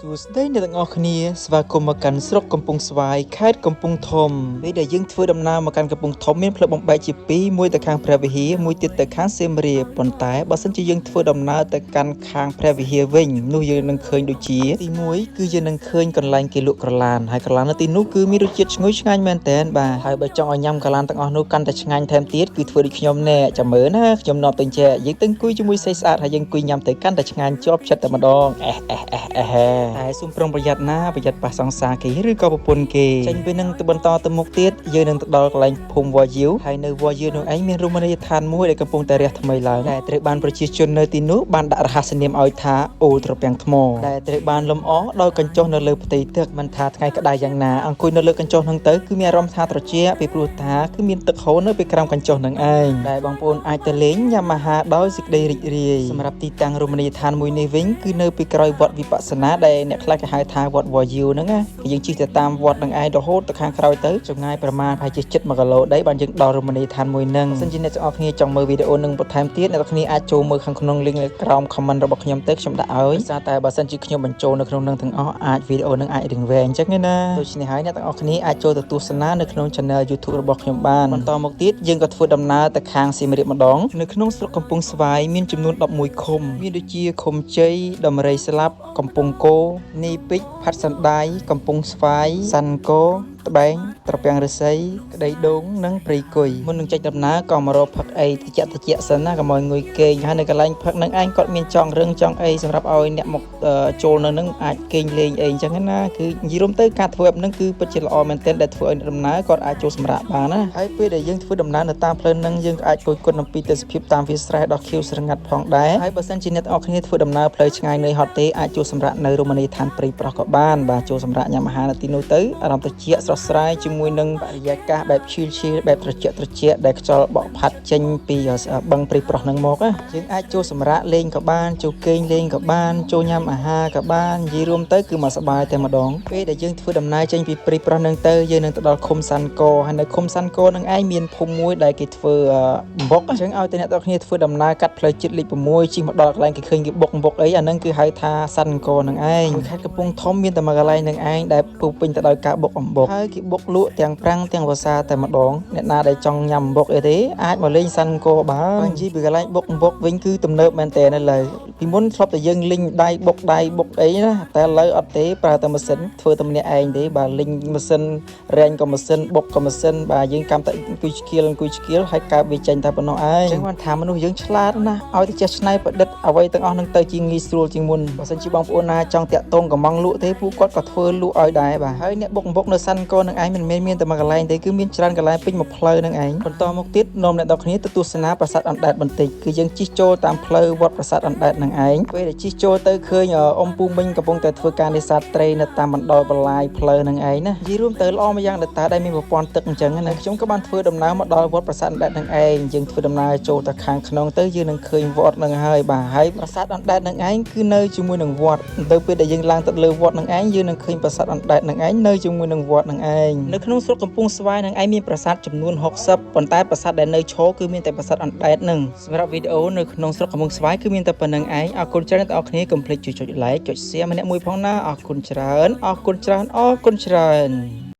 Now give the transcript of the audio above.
សួស្តីអ្នកទាំងអស់គ្នាស្វាគមន៍មកកាន់ស្រុកកំពង់ស្វាយខេត្តកំពង់ធំពេលដែលយើងធ្វើដំណើរមកកាន់កំពង់ធំមានផ្លូវបំបែកជាពីរមួយទៅខាងព្រះវិហារមួយទៀតទៅខាងសៀមរាបប៉ុន្តែបើសិនជាយើងធ្វើដំណើរទៅកាន់ខាងព្រះវិហារវិញនោះយើងនឹងឃើញដូចជាទី1គឺយើងនឹងឃើញកន្លែងគេលក់ក្រឡានហើយក្រឡាននៅទីនោះគឺមានរសជាតិឈ្ងុយឆ្ងាញ់មែនតើបាទហើយបើចង់ឲ្យញ៉ាំក្រឡានទាំងអស់នោះកាន់តែឆ្ងាញ់ថែមទៀតគឺធ្វើដូចខ្ញុំណែចាំមើលណាខ្ញុំនាំទៅចែកយើងទៅអង្គុយជាមួយសេះស្អាតហើយយើងអង្គុយញ៉ាំទៅកាន់តែឆ្ងាញ់ជាប់ចិត្តតែម្ដងតែសូមប្រុងប្រយ័ត្នណាប្រយ័ត្នប៉ះសង្សារគេឬក៏ប្រពន្ធគេចេញពីនឹងទៅបន្តទៅមុខទៀតយើងនឹងទៅដល់កន្លែងភូមិវ៉ាយូហើយនៅវ៉ាយូនោះឯងមានរមណីយដ្ឋានមួយដែលកំពុងតែរះថ្មីឡើងដែលត្រូវបានប្រជាជននៅទីនោះបានដាក់រហស្សនាមឲ្យថាអូត្រពាំងថ្មដែលត្រូវបានលម្អដោយកញ្ចុះនៅលើផ្ទៃទឹកមិនថាថ្ងៃក្តៅយ៉ាងណាអង្គុយនៅលើកញ្ចុះហ្នឹងទៅគឺមានអារម្មណ៍ថាត្រជាក់ពីព្រោះថាគឺមានទឹកហូរនៅពីក្រោមកញ្ចុះហ្នឹងឯងដែលបងប្អូនអាចទៅលេងញ៉ាំអាហារដោយសេចក្តីរីករាយសម្រាប់ទីតាំងរមណីយដ្ឋានមួយនេះវិញគឺនៅពីក្រោយវត្តវិបស្សនាដែលអ្នកខ្លះគេហៅថាវត្តវ៉ាយូហ្នឹងណាយើងជិះទៅតាមវត្តហ្នឹងឯងរហូតទៅខាងក្រោយទៅចម្ងាយប្រមាណប្រហែលជាជិត1គីឡូដែរបានយើងដល់រមណីយដ្ឋានមួយហ្នឹងបើសិនជាអ្នកទាំងអស់គ្នាចង់មើលវីដេអូនឹងបន្ថែមទៀតអ្នកទាំងគ្នាអាចចូលមើលខាងក្នុង link នៅក្រោម comment របស់ខ្ញុំទៅខ្ញុំដាក់ឲ្យដោយសារតែបើសិនជាខ្ញុំបញ្ចូលនៅក្នុងនឹងទាំងអស់អាចវីដេអូនឹងអាចរៀងវែងអញ្ចឹងណាដូច្នេះហើយអ្នកទាំងអស់គ្នាអាចចូលទៅទស្សនានៅក្នុង channel YouTube របស់ខ្ញុំបានបន្តមកទៀតយើងក៏ធ្វើដំណើរទៅខាងសៀមរាបម្ដងនៅក្នុងស្រុកកំពង់ស្វាយមានចំនួន11ឃុំមានដូចជាឃុំជ័យដំរីស្លាប់កំពង់គោនីពេជ្រផាត់សណ្ដាយកំពង់ស្វាយសាន់គោត្បែងត្រពាំងឫស្សីក្តីដូងនិងព្រៃគុយមុននឹងចេញដំណើរក៏មករកផឹកអីតិចសិនណាកុំឲ្យងុយគេងហើយនៅកន្លែងផឹកនឹងឯងគាត់មានចង់រឹងចង់អីសម្រាប់ឲ្យអ្នកមកចូលនៅនឹងអាចគេងលេងអីអញ្ចឹងណាគឺនិយាយរួមទៅការធ្វើបែបហ្នឹងគឺពិតជាល្អមែនទែនដែលធ្វើឲ្យដំណើរគាត់អាចចូលសម្រាកបានណាហើយពេលដែលយើងធ្វើដំណើរនៅតាមផ្លូវហ្នឹងយើងក៏អាចគយគន់អំពីទេសភាពតាមវាលស្រែដ៏ខៀវស្រងាត់ផងដែរហើយបើសិនជាអ្នកទាំងអស់គ្នាធ្វើដំណើរផ្លូវឆ្ងាយនឿយហត់ទេអាចចូលសម្រាកនៅរមណីយដ្ឋានព្រៃប្រោះក៏បានបាទចូលសម្រាកញ៉ាំអាហារនៅទីនោះទៅអារម្មណ៍ត្រជាក់ស្រស់ស្រាយជាមួយនឹងបរិយាកាសបែបឈីលបែបត្រជាក់ដែលខ្យល់បក់ផាត់ចេញពីបឹងព្រៃប្រោះហ្នឹងមកណាយើងអាចចូលសម្រាកលេងក៏បានចូលគេងលេងក៏បានចូលញ៉ាំអាហារក៏បាននិយាយរួមទៅគឺមកសប្បាយតែម្ដងពេលដែលយើងធ្វើដំណើរចេញពីព្រៃប្រោះហ្នឹងទៅយើងនឹងទៅដល់ឃុំសាន់កោហើយនៅឃុំសាន់កោហ្នឹងឯងមានភូមិមួយដែលគេធ្វើបំបុកអញ្ចឹងឲ្យតែអ្នកទាំងគ្នាធ្វើដំណើរកាត់ផ្លូវជាតិលេខ6ជិះមកដល់កន្លែងគេឃើញគេបុកអីអាហ្នឹងគឺហៅថាសាន់កោហ្នឹងឯងខេត្តកំពង់ធំមានតែមួយកន្លែងហ្នឹងឯងដែលពុះពេញទៅដោយការបុកអំបុកហើយគេបុកលក់ទាំងប្រាំងទាំងវស្សាតែម្ដងអ្នកណាដែលចង់ញ៉ាំអំបុកអីទេអាចមកលេងសាន់កោបាននិយាយពីកន្លែងបុកអំបុកវិញគឺទំនើបមែនតើឥឡូវពីមុនធ្លាប់តែយើងលីងដៃបុកអីណាតែឥឡូវអត់ទេប្រើតែម៉ាស៊ីនធ្វើតែម្នាក់ឯងទេបាទលីងម៉ាស៊ីនរែងក៏ម៉ាស៊ីនបុកក៏ម៉ាស៊ីនបាទយើងកម្មតែអង្គុយឆ្កៀលហើយកើបវាចេញតែប៉ុណ្ណោះឯងអញ្ចឹងបានថាមនុស្សយើងឆ្លាតណាឲ្យតែចេះច្នៃប្រឌិតអ្វីទាំងអស់នឹងទៅជាងាយស្រួលជាងមុនបើសិនជាបងប្អូនណាចង់តាក់ទងកំងលក់ទេពួកគាត់ក៏ធ្វើលក់ឲ្យដែរបាទហើយអ្នកបុកអំបុកនៅសាន់កោនឹងឯងមិនមែនមានតែមួយកន្លែងទេគឺមានច្រើនកន្លែងពេញមួយផ្លូវនឹងឯងបន្តមកទៀតនាំអ្នកនរគ្នាទៅទស្សនាប្រាសាទអណ្ដែតបន្តិចគឺយើងជិះចូលតាមផ្លូវវត្តប្រាសាទអណ្ដែតនឹងឯងពេលដែលជិះចូលទៅឃើញអ៊ំពូមិញកំពុងតែធ្វើការនេសាទត្រីនៅតាមបណ្ដោយបន្លាយផ្លូវនឹងឯងណានិយាយរួមទៅល្អមួយយ៉ាងដែលតែមានប្រព័ន្ធទឹកអញ្ចឹងណាខ្ញុំក៏បានធ្វើដំណើរមកដល់វត្តប្រាសាទអណ្ដែតនឹងឯងយើងធ្វើដំណើរចូលទៅខាងក្នុងទៅយើងនឹងឃើញវត្តនឹងហើយបាទហើយប្រាសាទអណ្ដែតនឹងឯងគឺនៅជាមួយនឹងវត្តទៅពេលដែលយើងឡើងទៅលើវត្តនឹងឯងយើងនឹងឃើញប្រាសាទអណ្ដែតនឹងឯងនៅជាមួយនឹងវត្តនឹងឯងនៅក្នុងស្រុកកំពង់ស្វាយនឹងឯងមានប្រាសាទចំនួន60ប៉ុន្តែប្រាសាទដែលនៅឈរគឺមានតែប្រាសាទអណ្ដែតនឹងសម្រាប់វីដេអូនៅក្នុងស្រុកកំពង់ស្វាយគឺមានតែប៉ុណ្្នឹងឯងអរគុណច្រើនដល់អ្នកគ្នាកុំភ្លេចជួយចុច like ចុច share ម្នាក់មួយផងណាអរគុណច្រើន